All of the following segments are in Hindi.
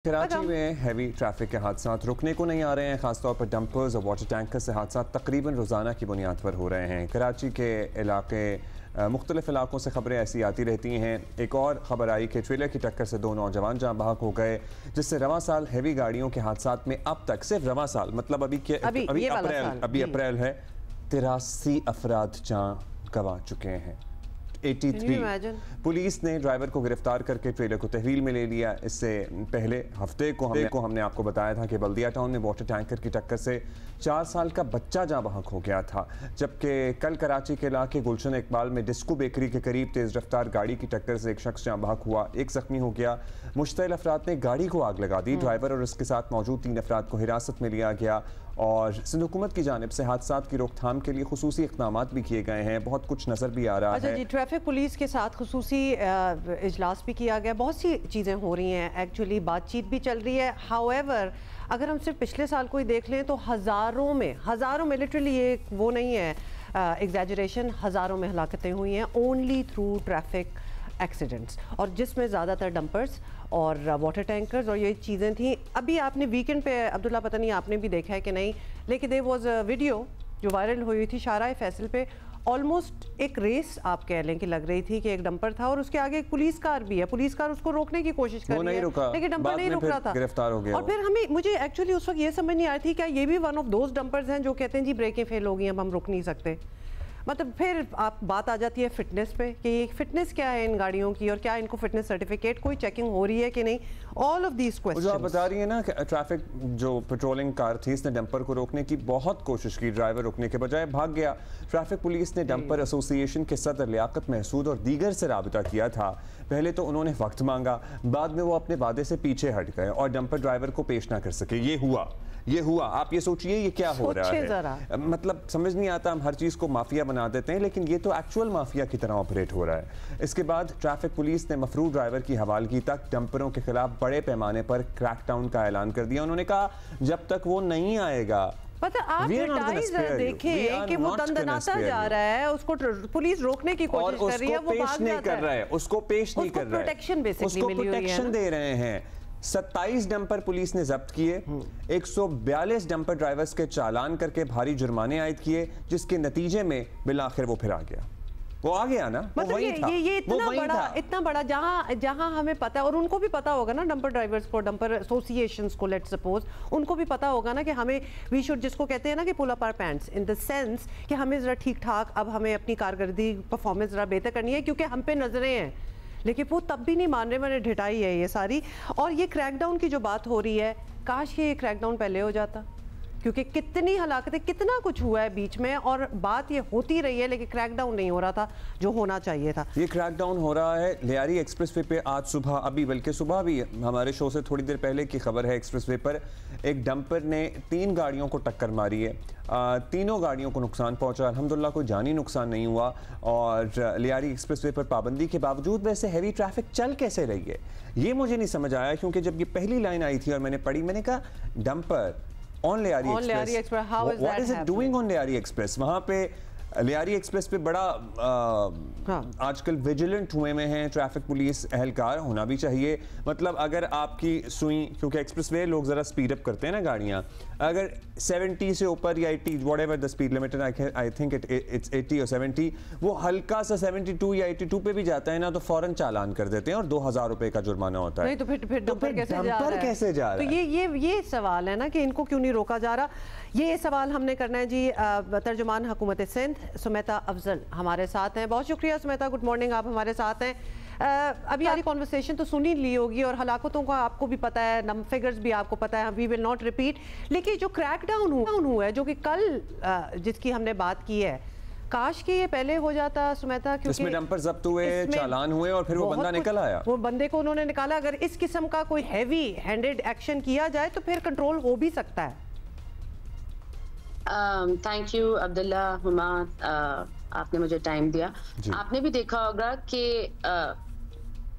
कराची में हैवी ट्रैफिक के हादसा रुकने को नहीं आ रहे हैं। खासतौर पर डंपर्स और वाटर टैंकर से हादसा तकरीबन रोज़ाना की बुनियाद पर हो रहे हैं। कराची के इलाके मुख्तलिफ इलाकों से खबरें ऐसी आती रहती हैं। एक और ख़बर आई कि ट्रेलर की टक्कर से 2 नौजवान जाँ बहक हो गए, जिससे रवां साल हैवी गाड़ियों के हादसा में अब तक सिर्फ रवां साल मतलब अभी अप्रैल है 83 अफराद जाँ गंवा चुके हैं। 83 पुलिस ने ड्राइवर को गिरफ्तार करके ट्रेलर को तहवील में ले लिया। इससे पहले हफ्ते को हमने आपको बताया था कि बल्दिया टाउन में वाटर टैंकर की टक्कर से 4 साल का बच्चा जाँ बहक हो गया था। जबकि कल कराची के इलाके गुलशन इकबाल में डिस्को बेकरी के करीब तेज रफ्तार गाड़ी की टक्कर से एक शख्स जाँ बहक हुआ, एक जख्मी हो गया। मुश्तइल अफराद ने गाड़ी को आग लगा दी। ड्राइवर और उसके साथ मौजूद 3 अफराद को हिरासत में लिया गया और सिंध हुकूमत की जानिब से हादसात की रोकथाम के लिए खुसूसी इक़दाम भी किए गए हैं। बहुत कुछ नज़र भी आ रहा है। जी, ट्रैफिक पुलिस के साथ खुसूसी इजलास भी किया गया। बहुत सी चीज़ें हो रही हैं, एक्चुअली बातचीत भी चल रही है। हाउएवर अगर हम सिर्फ पिछले साल को ही देख लें तो हज़ारों में लिटरली ये वो नहीं है एग्जैजरेशन, हज़ारों में हलाकतें हुई हैं ओनली थ्रू ट्रैफिक एक्सीडेंट्स, और जिसमें ज़्यादातर डंपर्स और वाटर टैंकर्स और ये चीज़ें थी। अभी आपने वीकेंड पे अब्दुल्ला, पता नहीं आपने भी देखा है कि नहीं, लेकिन देयर वाज अ वीडियो जो वायरल हुई थी शाहराह फैसल पे। ऑलमोस्ट एक रेस आप कह लें कि लग रही थी कि एक डंपर था और उसके आगे एक पुलिस कार भी है। पुलिस कार उसको रोकने की कोशिश कर रही है लेकिन डंपर नहीं रुक रहा था, गिरफ्तार हो गया। और फिर मुझे एक्चुअली उस वक्त ये समझ नहीं आ रही थी क्या ये भी वन ऑफ दोज डंपर्स हैं जो कहते हैं जी ब्रेकें फेल हो गई, अब हम रुक नहीं सकते। मतलब फिर आप बात आ जाती है फिटनेस पे कि फिटनेस क्या है इन गाड़ियों की और क्या इनको फिटनेस सर्टिफिकेट कोई चेकिंग हो रही है कि नहीं। ऑल ऑफ दीज क्वेश्चंस जो आप बता रही है ना कि ट्रैफिक जो पेट्रोलिंग कार थी इसने डंपर को रोकने की बहुत कोशिश की, ड्राइवर रुकने के बजाय भाग गया। ट्रैफिक पुलिस ने डंपर एसोसिएशन के सदर लियाकत महसूद और दीगर से राबिता किया था। पहले तो उन्होंने वक्त मांगा, बाद में वो अपने वादे से पीछे हट गए और डंपर ड्राइवर को पेश ना कर सके। ये हुआ। आप ये सोचिए ये क्या हो रहा है। मतलब समझ नहीं आता, हम हर चीज को माफिया बना देते हैं लेकिन ये तो एक्चुअल माफिया की तरह ऑपरेट हो रहा है। इसके बाद ट्रैफिक पुलिस ने मफरूर ड्राइवर की हवालगी तक डंपरों के खिलाफ बड़े पैमाने पर क्रैकडाउन का ऐलान कर दिया। उन्होंने कहा जब तक वो नहीं आएगा, पता आप देखें कि वो दंदनाता जा रहा है, उसको पुलिस रोकने की कोशिश कर रही है, वो भाग जाता है, उसको पेश नहीं कर रहा है, प्रोटेक्शन बेसिकली मिली हुई है, प्रोटेक्शन दे रहे हैं। 27 डंपर पुलिस ने जब्त किए, 142 डंपर ड्राइवर्स के चालान करके भारी जुर्माने आयद किए, जिसके नतीजे में बिलाखिर वो फिर आ गया। वो आ गया ना, मतलब ये इतना बड़ा जहां हमें पता है, और उनको भी पता होगा ना डंपर ड्राइवर्स को, डंपर एसोसिएशंस को, लेट्स सपोज उनको भी पता होगा ना कि हमें वी शुड, जिसको कहते हैं ना कि pull up our pants, in the sense कि हमें जरा ठीक ठाक अब हमें अपनी कारकर्दगी परफॉर्मेंस जरा बेहतर करनी है क्योंकि हम पे नजरें हैं। लेकिन वो तब भी नहीं मान रहे, मैंने ढिठाई है ये सारी। और ये क्रैकडाउन की जो बात हो रही है, काश ये क्रैकडाउन पहले हो जाता, क्योंकि कितनी हलाकतें, कितना कुछ हुआ है बीच में और बात ये होती रही है लेकिन क्रैकडाउन नहीं हो रहा था जो होना चाहिए था। ये क्रैकडाउन हो रहा है लियारी एक्सप्रेसवे पे। आज सुबह, अभी बल्कि सुबह भी हमारे शो से थोड़ी देर पहले की खबर है, एक्सप्रेसवे पर एक डंपर ने 3 गाड़ियों को टक्कर मारी है। तीनों गाड़ियों को नुकसान पहुंचा, अल्हम्दुलिल्लाह कोई जानी नुकसान नहीं हुआ। और लियारी एक्सप्रेसवे पर पाबंदी के बावजूद वैसे हैवी ट्रैफिक चल कैसे रही है ये मुझे नहीं समझ आया, क्योंकि जब ये पहली लाइन आई थी और मैंने पढ़ी, मैंने कहा dumper on Lyari express, what is it doing on Lyari express. वहां पे लियारी एक्सप्रेस पे बड़ा आजकल विजिलेंट हुए में हैं ट्रैफिक पुलिस एहलकार, होना भी चाहिए। मतलब अगर आपकी सुई, क्योंकि एक्सप्रेसवे लोग ज़रा स्पीड अप करते हैं ना गाड़ियाँ, अगर 70 से ऊपर या 80 whatever the speed limit, I think it's 80 और 70, वो हल्का सा 72 या 82 पे भी जाता है ना तो फौरन चालान कर देते हैं और 2000 रुपए का जुर्माना होता है। नहीं तो फिर डंपर कैसे जा रहा है? तो ये सवाल है ना कि इनको क्यों नहीं रोका जा रहा। ये सवाल हमने करना है जी तर्जुमान हुकूमत सिंध सुमेता अफजल हमारे साथ हैं। बहुत शुक्रिया सुमेता, गुड मॉर्निंग, आप हमारे साथ हैं। अभी हमारी कॉन्वर्सेशन तो सुनी ली होगी और हलाकतों का आपको भी पता है, फिगर्स भी आपको पता है, वी विल नॉट रिपीट। लेकिन जो क्रैकडाउन हुआ है जो कि कल जिसकी हमने बात की है, काश कि ये पहले हो जाता सुमेता, क्योंकि इसमें डंपर जब्त हुए, चालान हुए और फिर वो बंदा निकल आया। वो बंदे को उन्होंने निकाला। अगर इस किस्म का कोई हैवी हैंडेड एक्शन किया जाए तो फिर कंट्रोल हो भी सकता है। थैंक यू अब्दुल्ला, हुमा, आपने मुझे टाइम दिया। आपने भी देखा होगा कि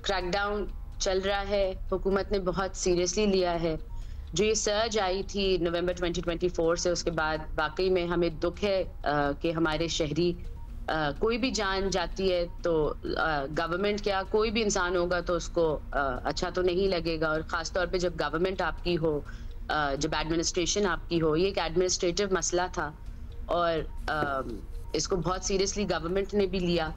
क्रैकडाउन चल रहा है, हुकूमत ने बहुत सीरियसली लिया है। जो ये सर्ज आई थी नवंबर 2024 से, उसके बाद वाकई में हमें दुख है कि हमारे शहरी कोई भी जान जाती है तो गवर्नमेंट क्या कोई भी इंसान होगा तो उसको अच्छा तो नहीं लगेगा, और ख़ास तौर पे जब गवर्नमेंट आपकी हो, जब एडमिनिस्ट्रेशन आपकी हो। ये एक एडमिनिस्ट्रेटिव मसला था और इसको बहुत सीरियसली गवर्नमेंट ने भी लिया।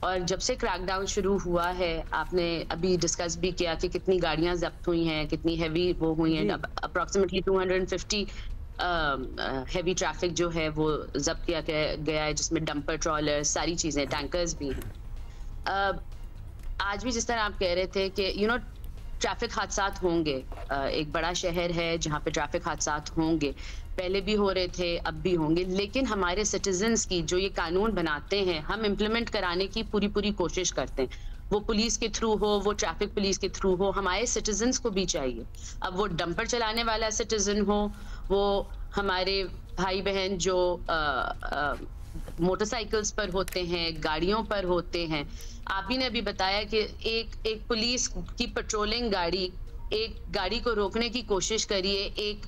और जब से क्रैकडाउन शुरू हुआ है, आपने अभी डिस्कस भी किया कि कितनी गाड़ियां जब्त हुई हैं, कितनी हैवी वो हुई हैं, अप्रॉक्सीमेटली 250 हैवी ट्रैफिक जो है वो जब्त किया गया है, जिसमें डंपर, ट्रॉलर, सारी चीजें, टैंकर्स भी हैं। आज भी जिस तरह आप कह रहे थे कि ट्रैफिक हादसात होंगे, एक बड़ा शहर है जहाँ पे ट्रैफिक हादसात होंगे, पहले भी हो रहे थे, अब भी होंगे, लेकिन हमारे सिटीजन्स की जो ये कानून बनाते हैं, हम इम्प्लीमेंट कराने की पूरी कोशिश करते हैं। वो पुलिस के थ्रू हो, वो ट्रैफिक पुलिस के थ्रू हो, हमारे सिटीजन्स को भी चाहिए। अब वो डंपर चलाने वाला सिटीजन हो, वो हमारे भाई बहन जो मोटरसाइकिल्स पर होते हैं, गाड़ियों पर होते हैं। आप ही ने अभी बताया कि एक पुलिस की पेट्रोलिंग गाड़ी एक गाड़ी को रोकने की कोशिश करिए, एक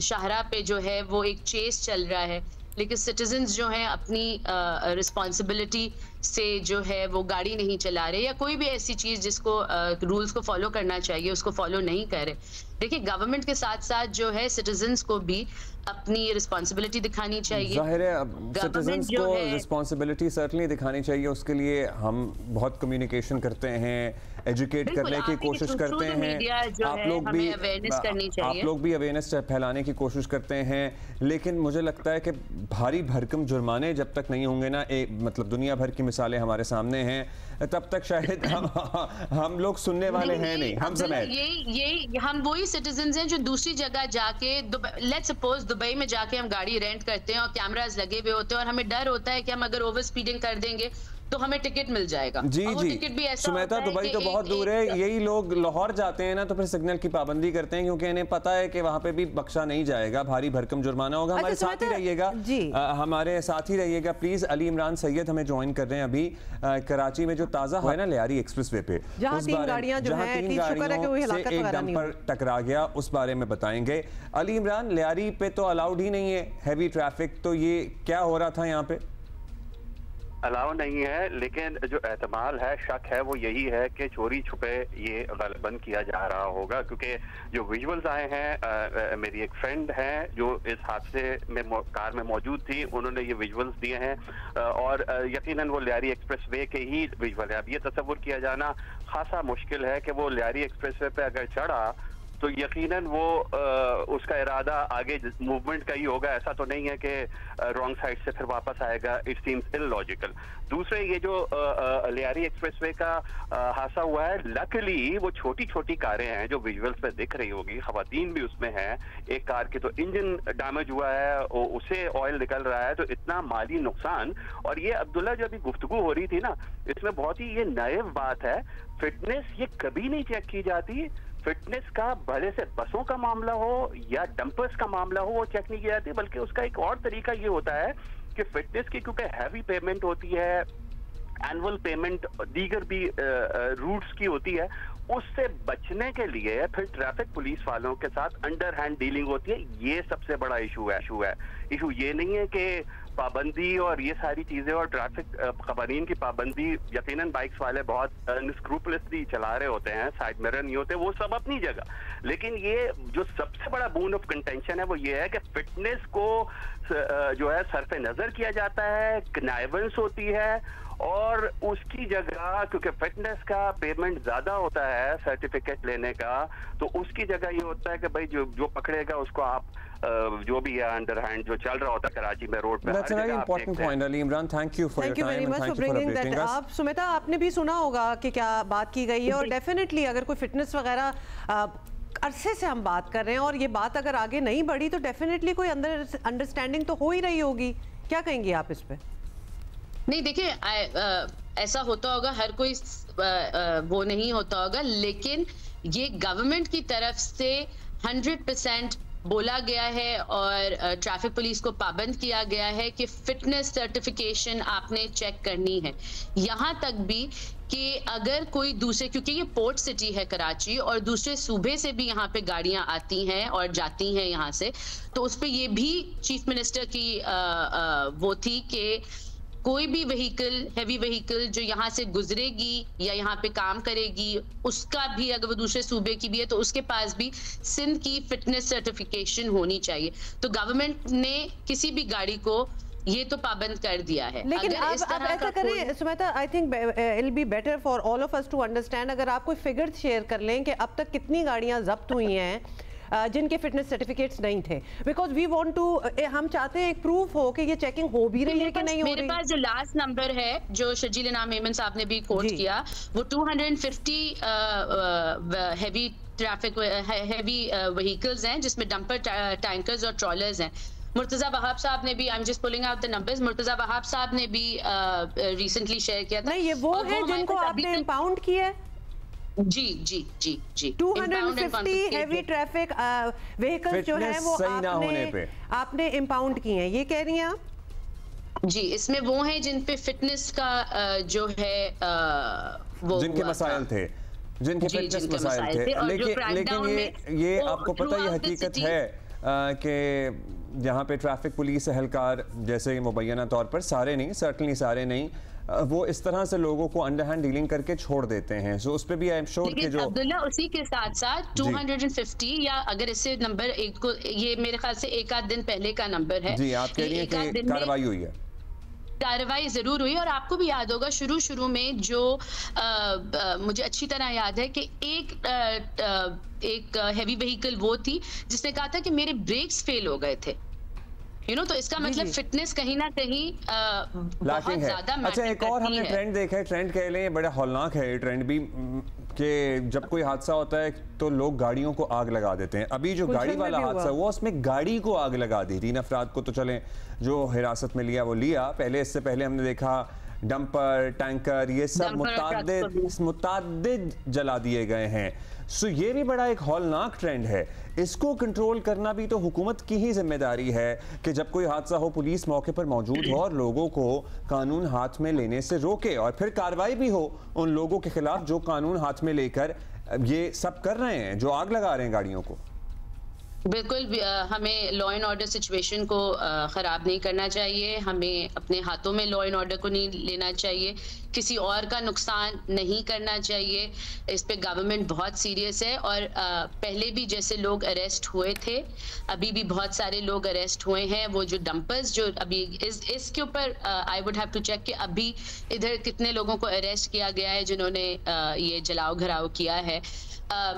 शाहरा पे जो है वो एक चेस चल रहा है, लेकिन सिटीजन्स जो हैं अपनी रिस्पॉन्सिबिलिटी से जो है वो गाड़ी नहीं चला रहे, या कोई भी ऐसी चीज जिसको रूल्स को फॉलो करना चाहिए उसको फॉलो नहीं कर रहे। देखिए, गवर्नमेंट के साथ साथ जो है सिटीजन्स को भी अपनी रिस्पॉन्सिबिलिटी दिखानी चाहिए। जाहिर है सिटीजन्स को रिस्पॉन्सिबिलिटी सर्टनली दिखानी चाहिए, उसके लिए हम बहुत कम्युनिकेशन करते हैं, एजुकेट करने की कोशिश करते हैं, आप लोग भी अवेयरनेस फैलाने की कोशिश करते हैं, लेकिन मुझे लगता है कि भारी भरकम जुर्माने जब तक नहीं होंगे ना, मतलब दुनिया भर की मिसालें हमारे सामने हैं, तब तक शायद हम लोग सुनने वाले हैं नहीं। हम यही हम वही सिटीजन्स हैं जो दूसरी जगह जाके, लेट्स सपोज दुबई में जाके हम गाड़ी रेंट करते हैं और कैमरास लगे हुए होते हैं, और हमें डर होता है कि हम अगर ओवर स्पीडिंग कर देंगे तो हमें टिकट मिल जाएगा। जी जी, टिकट भी ऐसा सुमेता, दुबई तो बहुत दूर है। यही लोग लाहौर जाते हैं ना तो फिर सिग्नल की पाबंदी करते हैं, क्योंकि इन्हें पता है कि वहां पे भी बख्शा नहीं जाएगा, भारी भरकम जुर्माना होगा। हमारे साथ ही रहिएगा, हमारे साथ ही रहिएगा प्लीज। अली इमरान सैयद हमें ज्वाइन कर रहे हैं अभी कराची में, जो ताजा है ना लियारी एक्सप्रेस वे पे, जहाँ 3 गाड़ियों से एक डंपर टकरा गया, उस बारे में बताएंगे। अली इमरान, लियारी पे तो अलाउड ही नहीं है हैवी ट्रैफिक, तो ये क्या हो रहा था यहाँ पे? अलाउ नहीं है, लेकिन जो एहतमाल है, शक है, वो यही है कि चोरी छुपे ये बंद किया जा रहा होगा, क्योंकि जो विजुअल्स आए हैं, मेरी एक फ्रेंड है जो इस हादसे में कार में मौजूद थी, उन्होंने ये विजुअल्स दिए हैं, और यकीनन वो लियारी एक्सप्रेस वे के ही विजुअल है। अब ये तस्वुर किया जाना खासा मुश्किल है कि वो लियारी एक्सप्रेस वे पे अगर चढ़ा तो यकीनन वो उसका इरादा आगे मूवमेंट का ही होगा, ऐसा तो नहीं है कि रॉन्ग साइड से फिर वापस आएगा। It seems illogical. दूसरे, ये जो लियारी एक्सप्रेसवे का हादसा हुआ है, लकीली वो छोटी छोटी कारें हैं जो विजुअल्स पे दिख रही होगी, खवातीन भी उसमें हैं। एक कार की तो इंजन डैमेज हुआ है, उसे ऑयल निकल रहा है, तो इतना माली नुकसान। और ये अब्दुल्ला जो अभी गुफ्तगू हो रही थी ना, इसमें बहुत ही ये नायाब बात है, फिटनेस ये कभी नहीं चेक की जाती। फिटनेस का भले से बसों का मामला हो या डंपर्स का मामला हो, वो चेक नहीं किया जाती, बल्कि उसका एक और तरीका ये होता है कि फिटनेस की क्योंकि हैवी पेमेंट होती है, एनुअल पेमेंट दीगर भी रूट्स की होती है, उससे बचने के लिए फिर ट्रैफिक पुलिस वालों के साथ अंडर हैंड डीलिंग होती है। ये सबसे बड़ा इशू है। इशू ये नहीं है कि पाबंदी और ये सारी चीजें और ट्रैफिक कवानीन की पाबंदी, यकीनन बाइक्स वाले बहुत अनस्क्रूपलसली चला रहे होते हैं, साइड मिरर नहीं होते, वो सब अपनी जगह, लेकिन ये जो सबसे बड़ा बोन ऑफ कंटेंशन है वो ये है कि फिटनेस को जो है सरफे नजर किया जाता है, कनाइवेंस होती है, और उसकी जगह क्योंकि फिटनेस का पेमेंट ज्यादा होता है सर्टिफिकेट लेने का, तो उसकी जगह ये होता है कि भाई जो पकड़ेगा उसको आप जो भी है अंडर हैंड जो चल रहा होता है कराची में रोड पे। That's a very important point, Ali Imran. Thank you for your time and thank you for updating us. आप सुमिता, आपने भी सुना होगा कि क्या बात की गई है, और डेफिनेटली अगर कोई फिटनेस वगैरह अरसे से हम बात कर रहे हैं और ये बात अगर आगे नहीं बढ़ी तो डेफिनेटली कोई अंडरस्टैंडिंग तो हो ही रही होगी। क्या कहेंगी आप इस पे? नहीं, देखिए, ऐसा होता होगा, हर कोई वो नहीं होता होगा, लेकिन ये गवर्नमेंट की तरफ से 100% बोला गया है और ट्रैफिक पुलिस को पाबंद किया गया है कि फिटनेस सर्टिफिकेशन आपने चेक करनी है। यहाँ तक भी कि अगर कोई दूसरे, क्योंकि ये पोर्ट सिटी है कराची और दूसरे सूबे से भी यहाँ पे गाड़ियां आती हैं और जाती हैं यहाँ से, तो उस पे ये भी चीफ मिनिस्टर की वो थी कि कोई भी व्हीकल, हैवी व्हीकल जो यहाँ से गुजरेगी या यहाँ पे काम करेगी, उसका भी अगर वो दूसरे सूबे की भी है तो उसके पास भी सिंध की फिटनेस सर्टिफिकेशन होनी चाहिए। तो गवर्नमेंट ने किसी भी गाड़ी को ये तो पाबंद कर दिया है। लेकिन अब ऐसा करें Sumeta, I think it will be better for all of us to understand, अगर आप कोई फिगर शेयर कर लें कि अब तक कितनी गाड़ियां जब्त हुई हैं जिनके फिटनेस सर्टिफिकेट्स नहीं थे, बिकॉज वी वांट टू, हम चाहते हैं एक प्रूफ हो कि ये चेकिंग हो भी रही है कि नहीं हो रही। मेरे पास जो लास्ट नंबर है जो शर्जील इनाम मेमन साहब ने भी कोट किया, वो 250 हैवी ट्रैफिक हैवी व्हीकल्स हैं जिसमें डंपर, टैंकर्स और ट्रॉलर्स हैं। मुर्तजा वहाब साहब ने भी, I am just pulling out the numbers, Murtaza Wahab साहब ने भी रिसेंटली शेयर किया था। नहीं, ये वो है जिनको आपने इंपाउंड किया है? जी जी जी जी, 250 हैवी ट्रैफिक व्हीकल्स जो है वो आपने इंपाउंड किए हैं, ये कह रही हैं आप? जी, इसमें वो हैं जिन पे फिटनेस का जो है वो जिनके मसाइल थे, जिनके फिटनेस मसाइल थे। लेकिन ये आपको पता ये हकीकत है कि यहाँ पे ट्रैफिक पुलिस एहलकार जैसे मुबैना तौर पर, सारे नहीं, सर्टनली सारे नहीं, वो इस तरह से लोगों को अंडरहैंड डीलिंग करके छोड़ देते हैं। सो उस पे भी आई एम श्योर कि जो अब्दुल्ला उसी के साथ साथ 250 या अगर इससे नंबर एक को, ये मेरे ख्याल से एक आध दिन पहले का नंबर है। जी, आप कह रही हैं कि कार्रवाई हुई है? कार्रवाई जरूर हुई, और आपको भी याद होगा शुरू में जो मुझे अच्छी तरह याद है कि एक हैवी व्हीकल वो थी जिसने कहा था कि मेरे ब्रेक्स फेल हो गए थे, तो इसका मतलब फिटनेस कहीं ना कहीं बहुत ज्यादा मैटर। अच्छा, एक और हमने ट्रेंड देखा है, ट्रेंड कह लें, बड़ा हौलनाक है ये ट्रेंड भी, कि जब कोई हादसा होता है तो लोग गाड़ियों को आग लगा देते हैं। अभी जो गाड़ी वाला हादसा हुआ उसमें गाड़ी को आग लगा दी। 3 अफराद को तो चलें जो हिरासत में लिया वो लिया, पहले इससे पहले हमने देखा डंपर, टैंकर, ये सब मुताद्दिद जला दिए गए हैं। सो ये भी बड़ा एक हौलनाक ट्रेंड है। इसको कंट्रोल करना भी तो हुकूमत की ही जिम्मेदारी है कि जब कोई हादसा हो पुलिस मौके पर मौजूद हो और लोगों को कानून हाथ में लेने से रोके, और फिर कार्रवाई भी हो उन लोगों के खिलाफ जो कानून हाथ में लेकर ये सब कर रहे हैं, जो आग लगा रहे हैं गाड़ियों को। बिल्कुल, हमें लॉ एंड ऑर्डर सिचुएशन को ख़राब नहीं करना चाहिए, हमें अपने हाथों में लॉ एंड ऑर्डर को नहीं लेना चाहिए, किसी और का नुकसान नहीं करना चाहिए। इस पे गवर्नमेंट बहुत सीरियस है, और पहले भी जैसे लोग अरेस्ट हुए थे, अभी भी बहुत सारे लोग अरेस्ट हुए हैं। वो जो डंपर्स जो अभी इसके ऊपर I would have to check कि अभी इधर कितने लोगों को अरेस्ट किया गया है जिन्होंने ये जलाओ घराव किया है।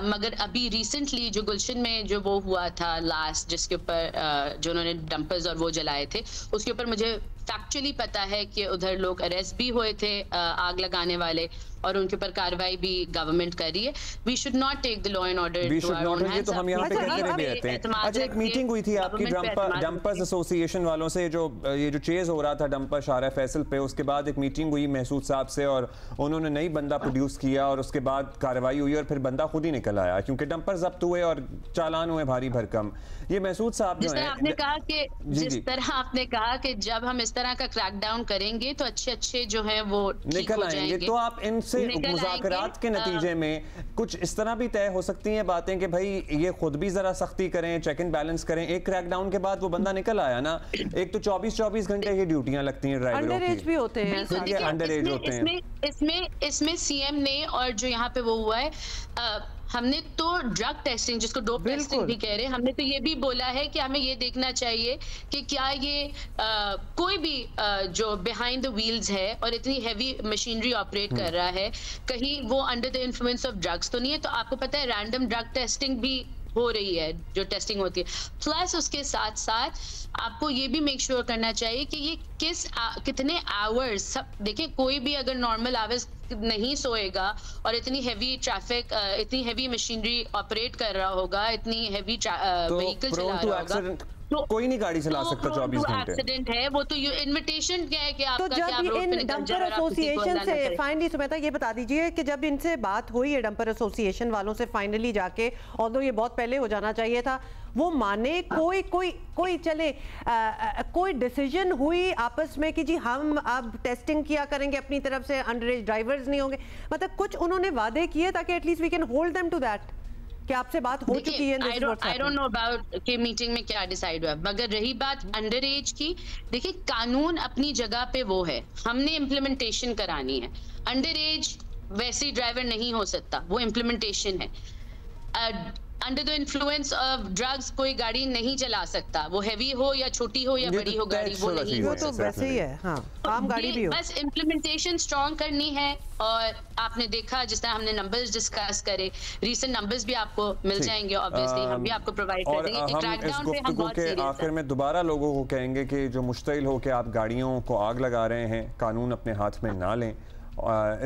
मगर अभी रिसेंटली जो गुलशन में जो वो हुआ था लास्ट, जिसके ऊपर जो उन्होंने डंपर्स और वो जलाए थे, उसके ऊपर मुझे फैक्चुअली पता है कि उधर लोग अरेस्ट भी हुए थे आग लगाने वाले, और उनके ऊपर कार्रवाई भी गवर्नमेंट कर रही है। We should not take the law and order to our own hands. तो हम यहाँ पे कहते रहते हैं। अच्छा, एक मीटिंग हुई थी आपकी डंपर्स एसोसिएशन वालों से, जो ये जो चेज हो रहा था डंपर शाहरा फैसल पे, उसके बाद एक मीटिंग हुई महसूद साहब से और उन्होंने नई बंदा प्रोड्यूस किया और उसके बाद कार्रवाई हुई और फिर बंदा खुद ही निकल आया क्योंकि डंपर जब्त हुए और चालान हुए भारी भरकम। ये महसूद साहब जो है, आपने कहा कि जिस तरह आपने कहा कि जब हम इस तरह का क्रैकडाउन करेंगे तो अच्छे जो हैं वो निकल आएंगे। तो आप इनसे मुज़ाकरात के नतीजे में कुछ इस तरह भी तय हो सकती हैं बातें कि भाई ये खुद भी जरा सख्ती करें, चेक एंड बैलेंस करें। एक क्रैकडाउन के बाद वो बंदा निकल आया ना, एक तो 24 घंटे की ड्यूटियां लगती हैं ड्राइवरों की, अंडर एज भी होते हैं, अंडर एज होते हैं। इसमें सीएम ने और जो यहाँ पे वो हुआ है, हमने तो ड्रग टेस्टिंग, जिसको डोप टेस्टिंग भी कह रहे हैं, हमने तो ये भी बोला है कि हमें ये देखना चाहिए कि क्या ये कोई भी जो बिहाइंड द व्हील्स है और इतनी हैवी मशीनरी ऑपरेट कर रहा है, कहीं वो under the influence of drugs तो नहीं है। तो आपको पता है रैंडम ड्रग टेस्टिंग भी हो रही है, जो टेस्टिंग होती है। प्लस उसके साथ साथ आपको ये भी मेक श्योर करना चाहिए कि ये कितने आवर्स, देखिए कोई भी अगर नॉर्मल आवर्स नहीं सोएगा और इतनी हैवी ट्रैफिक, इतनी हैवी मशीनरी ऑपरेट कर रहा होगा, इतनी हैवी व्हीकल चला रहा होगा, तो कोई नहीं गाड़ी चला सकता 24 घंटे। एक्सीडेंट है वो, तो इन्विटेशन क्या है कि आपका तो जब इन डंपर एसोसिएशन से फाइनली, सुमेता ये बता दीजिए कि जब इनसे बात हुई है डंपर एसोसिएशन वालों से फाइनली जाके, ऑल्दो ये बहुत पहले हो जाना चाहिए था, वो माने कोई चले कोई डिसीजन हुई आपस में कि जी हम अब टेस्टिंग किया करेंगे अपनी तरफ से, अंडर एज ड्राइवर्स नहीं होंगे, मतलब कुछ उन्होंने वादे किए ताकि at least we can hold them to that. कि आपसे बात हो चुकी है? आई डोंट नो अबाउट कि मीटिंग में क्या डिसाइड हुआ, मगर रही बात अंडर एज की, देखिए कानून अपनी जगह पे वो है, हमने इम्प्लीमेंटेशन करानी है। अंडर एज वैसे ही ड्राइवर नहीं हो सकता, वो इम्प्लीमेंटेशन है। Under the influence of drugs कोई गाड़ी नहीं चला सकता, वो हैवी हो या छोटी हो या बड़ी हो गाड़ी, वो नहीं हो सकता। वो तो वैसे ही है, हाँ, आम गाड़ी भी हो। बस इम्प्लीमेंटेशन स्ट्रॉन्ग करनी है। और आपने देखा जिस तरह हमने नंबर्स डिस्कस करे, रीसेंट नंबर्स भी आपको मिल जाएंगे, ऑब्वियसली हम भी आपको प्रोवाइड कर देंगे। क्रैकडाउन पे हम बहुत सीरियस हैं। आखिर में दोबारा लोगों को कहेंगे कि जो मुश्तिल हो कि आप गाड़ियों को आग लगा रहे हैं, कानून अपने हाथ में ना लें।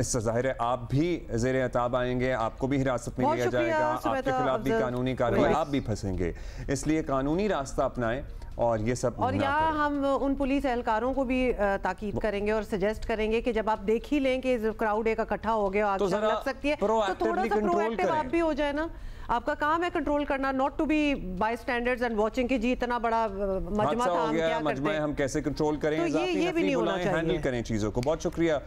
इससे जाहिर है आप भी ज़ेरे अताब आएंगे, आपको भी हिरासत में लिया जाएगा, आपके खिलाफ भी कानूनी कार्रवाई, आप भी फंसेंगे। इसलिए कानूनी रास्ता अपनाएं और ये सब और यहाँ हम उन पुलिस एहलकारों को भी ताकीद करेंगे और सजेस्ट करेंगे कि जब आप देख ही लें कि क्राउड एक इकट्ठा हो गया, आग लग सकती है, तो थोड़ा सा प्रोएक्टिव आप भी हो जाए ना। आपका काम है कंट्रोल करना, not to be by standards and watching कि जी इतना बड़ा मजमा था, हम क्या करते हैं, हम कैसे कंट्रोल करें, तो ये भी नहीं होना चाहिए। हैंडल करें चीजों को। बहुत शुक्रिया।